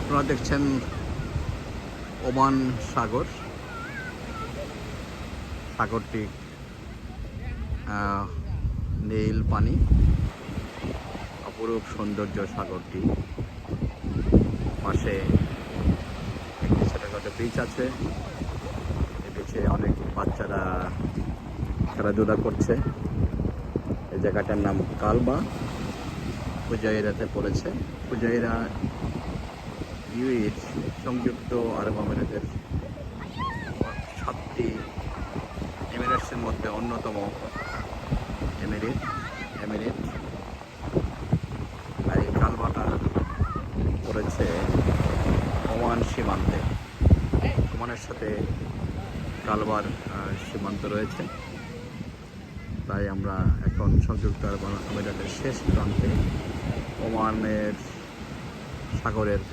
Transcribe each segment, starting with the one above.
আপনারা দেখছেন ওমান সাগর। সাগরটি নীল পানি, অপরূপ সৌন্দর্য সাগরটি। পাশে একটি ছোটখাটো বিচ আছে। এই বিচে অনেক বাচ্চারা খেলাধুলা করছে। এই জায়গাটার নাম কালবা, ফুজাইরাতে পড়েছে। ফুজাইরা ইউএইর সংযুক্ত আরব আমিরাতের 7টি এমিরেটসের মধ্যে অন্যতম এমিরেট। আর এই কালবাটা পড়েছে ওমান সীমান্তে। ওমানের সাথে কালবার সীমান্ত রয়েছে। তাই আমরা এখন সংযুক্ত আরব আমিরাতের শেষ প্রান্তে ওমানের সাগরের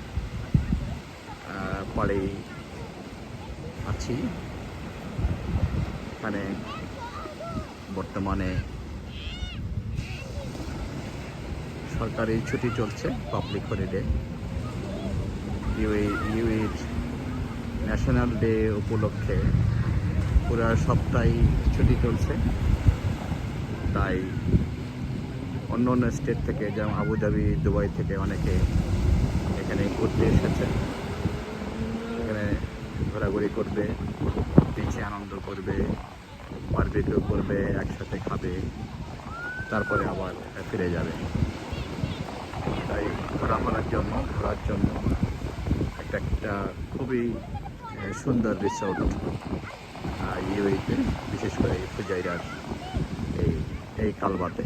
পাড়ে আছি। এখানে বর্তমানে সরকারি ছুটি চলছে, পাবলিক হলিডে। ইউএইর ন্যাশনাল ডে উপলক্ষে পুরো সপ্তাহে ছুটি চলছে। তাই অন্য অন্য স্টেট থেকে, যেমন আবুধাবি, দুবাই থেকে অনেকে এখানে ঘুরতে এসেছে। এখানে ঘোরাঘুরি করবে, বিচে আনন্দ করবে, বারবিকিউ করবে, একসাথে খাবে, তারপরে আবার ফিরে যাবে। তাই ঘোরার জন্য একটা খুবই সুন্দর রিসোর্ট ইউএইতে, বিশেষ করে ফুজাইরার এই কালবাতে।